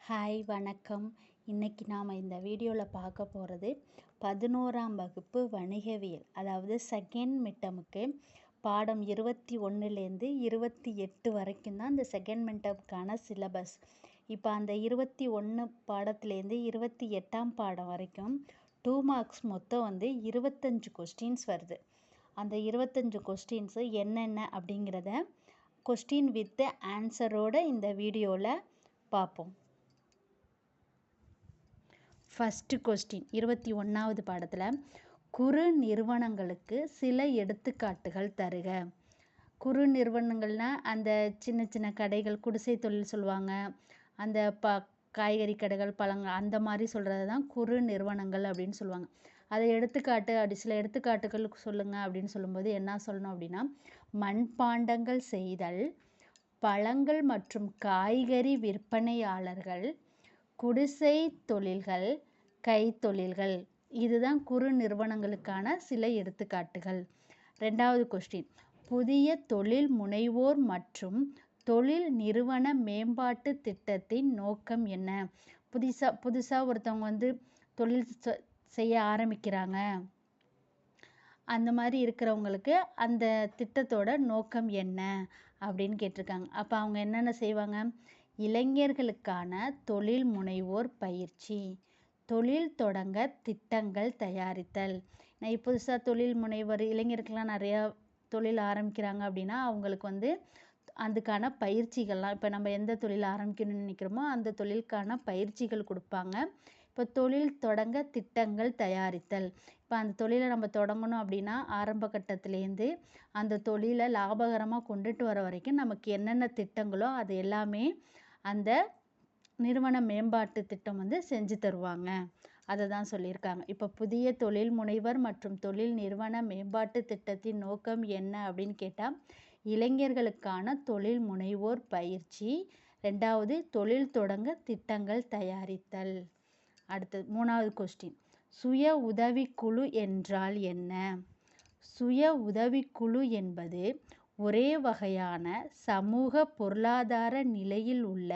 Hi வணக்கம். இன்னைக்கு நாம் இந்த வீடியோவில் பார்க்க போகிறது 11ஆம் வகுப்பு வணிகவியல், அதாவது செகண்ட் மிட்டமுக்கு பாடம் 21லேருந்து 28 வரைக்கும் தான் இந்த செகண்ட் மிட்டமுக்கான சிலபஸ். இப்போ அந்த 21 பாடத்துலேருந்து 28ஆம் பாடம் வரைக்கும் 2 மார்க்ஸ் மொத்தம் 25 கொஸ்டின்ஸ் வருது. அந்த 25 கொஸ்டின்ஸு என்னென்ன அப்படிங்கிறத கொஸ்டின் வித் ஆன்சரோடு இந்த வீடியோவில் பார்ப்போம். ஃபஸ்ட்டு கொஸ்டின் 21வது பாடத்தில் குறு நிறுவனங்களுக்கு சில எடுத்துக்காட்டுகள் தருக. குறு நிறுவனங்கள்னால் அந்த சின்ன சின்ன கடைகள், குடிசை தொழில் சொல்லுவாங்க, அந்த காய்கறி கடைகள், பழங்கள், அந்த மாதிரி சொல்கிறது தான் குறு நிறுவனங்கள் அப்படின்னு சொல்லுவாங்க. அதை எடுத்துக்காட்டு அப்படி சில எடுத்துக்காட்டுகள் சொல்லுங்கள் அப்படின்னு சொல்லும்போது என்ன சொல்லணும் அப்படின்னா, மண்பாண்டங்கள் செய்தல், பழங்கள் மற்றும் காய்கறி விற்பனையாளர்கள், குடிசை தொழில்கள், கைத்தொழில்கள், இதுதான் குறு நிறுவனங்களுக்கான சில எடுத்துக்காட்டுகள். 2வது கொஸ்டின், புதிய தொழில் முனைவோர் மற்றும் தொழில் நிறுவன மேம்பாட்டு திட்டத்தின் நோக்கம் என்ன? புதுசாக ஒருத்தவங்க தொழில் செய்ய ஆரம்பிக்கிறாங்க, அந்த மாதிரி இருக்கிறவங்களுக்கு அந்த திட்டத்தோட நோக்கம் என்ன அப்படின்னு கேட்டிருக்காங்க. அப்போ அவங்க என்னென்ன செய்வாங்க? இளைஞர்களுக்கான தொழில் முனைவோர் பயிற்சி, தொழில் தொடங்க திட்டங்கள் தயாரித்தல். புதுசாக தொழில் முனைவர் இளைஞர்கள்லாம் நிறையா தொழில் ஆரம்பிக்கிறாங்க அப்படின்னா அவங்களுக்கு அதுக்கான பயிற்சிகள்லாம், இப்போ நம்ம எந்த தொழில் ஆரம்பிக்கணும்னு நினைக்கிறோமோ அந்த தொழிலுக்கான பயிற்சிகள் கொடுப்பாங்க. இப்போ தொழில் தொடங்க திட்டங்கள் தயாரித்தல், இப்போ அந்த தொழிலை நம்ம தொடங்கணும் அப்படின்னா ஆரம்ப கட்டத்துலேருந்து அந்த தொழிலை லாபகரமாக கொண்டுட்டு வர வரைக்கும் நமக்கு என்னென்ன திட்டங்களோ அது எல்லாமே அந்த நிறுவன மேம்பாட்டு திட்டம் செஞ்சு தருவாங்க. அதை தான் சொல்லியிருக்காங்க. இப்போ புதிய தொழில் முனைவர் மற்றும் தொழில் நிறுவன மேம்பாட்டு திட்டத்தின் நோக்கம் என்ன அப்படின்னு கேட்டால், இளைஞர்களுக்கான தொழில் முனைவோர் பயிற்சி. 2வது தொழில் தொடங்க திட்டங்கள் தயாரித்தல். அடுத்தது 3வது கொஸ்டின், சுய உதவிக்குழு என்றால் என்ன? சுய உதவிக்குழு என்பது ஒரே வகையான சமூக பொருளாதார நிலையில் உள்ள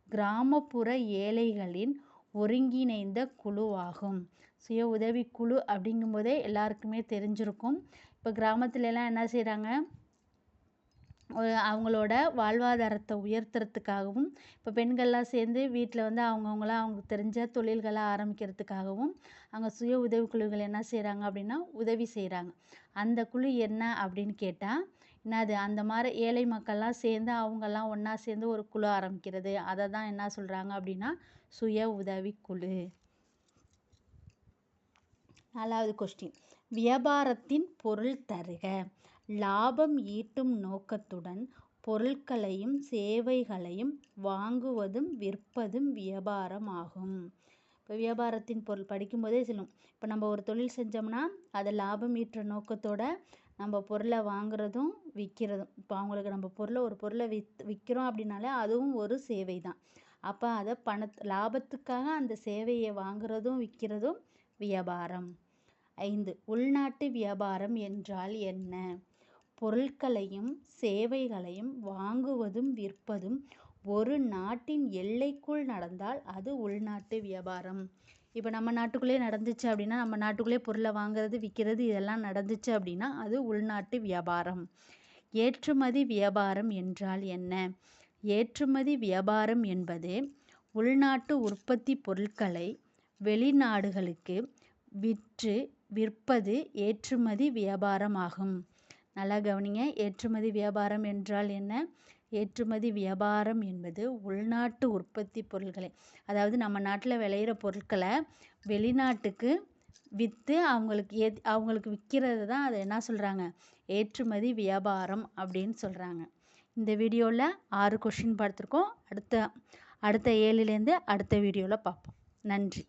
கிராமப்புற ஏழைகளின் ஒருங்கிணைந்த குழுவாகும். சுய உதவிக்குழு அப்படிங்கும்போதே எல்லாருக்குமே தெரிஞ்சிருக்கும். இப்போ கிராமத்துலலாம் என்ன செய்கிறாங்க, அவங்களோட வாழ்வாதாரத்தை உயர்த்துறதுக்காகவும், இப்போ பெண்கள்லாம் சேர்ந்து வீட்டில் அவங்கவுங்களாம் அவங்களுக்கு தெரிஞ்ச தொழில்களை ஆரம்பிக்கிறதுக்காகவும் அவங்க சுய உதவிக்குழுக்கள் என்ன செய்கிறாங்க அப்படின்னா உதவி செய்கிறாங்க. அந்த குழு என்ன அப்படின்னு கேட்டால் என்னது, அந்த மாதிரி ஏழை மக்கள்லாம் சேர்ந்து அவங்கெல்லாம் ஒன்றா சேர்ந்து ஒரு குழு ஆரம்பிக்கிறது, அதை தான் என்ன சொல்கிறாங்க அப்படின்னா சுய உதவிக்குழு. 4வது கொஸ்டின், வியாபாரத்தின் பொருள் தருக. லாபம் ஈட்டும் நோக்கத்துடன் பொருட்களையும் சேவைகளையும் வாங்குவதும் விற்பதும் வியாபாரம் ஆகும். இப்போ வியாபாரத்தின் பொருள் படிக்கும்போதே சொல்லும், இப்போ நம்ம ஒரு தொழில் செஞ்சோம்னா அதை லாபம் ஈட்டுற நோக்கத்தோட நம்ம பொருளை வாங்குறதும் விற்கிறதும், இப்போ அவங்களுக்கு நம்ம ஒரு பொருளை விற்கிறோம் அப்படின்னாலே அதுவும் ஒரு சேவை தான். அப்போ அதை லாபத்துக்காக அந்த சேவையை வாங்குறதும் விற்கிறதும் வியாபாரம். 5, உள்நாட்டு வியாபாரம் என்றால் என்ன? பொருட்களையும் சேவைகளையும் வாங்குவதும் விற்பதும் ஒரு நாட்டின் எல்லைக்குள் நடந்தால் அது உள்நாட்டு வியாபாரம். இப்போ நம்ம நாட்டுக்குள்ளே நடந்துச்சு அப்படின்னா, நம்ம நாட்டுக்குள்ளே பொருளை வாங்குறது விற்கிறது இதெல்லாம் நடந்துச்சு அப்படின்னா அது உள்நாட்டு வியாபாரம். ஏற்றுமதி வியாபாரம் என்றால் என்ன? ஏற்றுமதி வியாபாரம் என்பது உள்நாட்டு உற்பத்தி பொருட்களை வெளிநாடுகளுக்கு விற்பது ஏற்றுமதி வியாபாரம் ஆகும். நல்லா கவனிங்க, ஏற்றுமதி வியாபாரம் என்றால் என்ன? ஏற்றுமதி வியாபாரம் என்பது உள்நாட்டு உற்பத்தி பொருட்களை, அதாவது நம்ம நாட்டில் விளையிற பொருட்களை வெளிநாட்டுக்கு விற்று அவங்களுக்கு விற்கிறது தான் அதை என்ன சொல்கிறாங்க, ஏற்றுமதி வியாபாரம் அப்படின்னு சொல்கிறாங்க. இந்த வீடியோவில் 6 கொஸ்டின் பார்த்துருக்கோம். அடுத்த 7லேருந்து அடுத்த வீடியோவில் பார்ப்போம். நன்றி.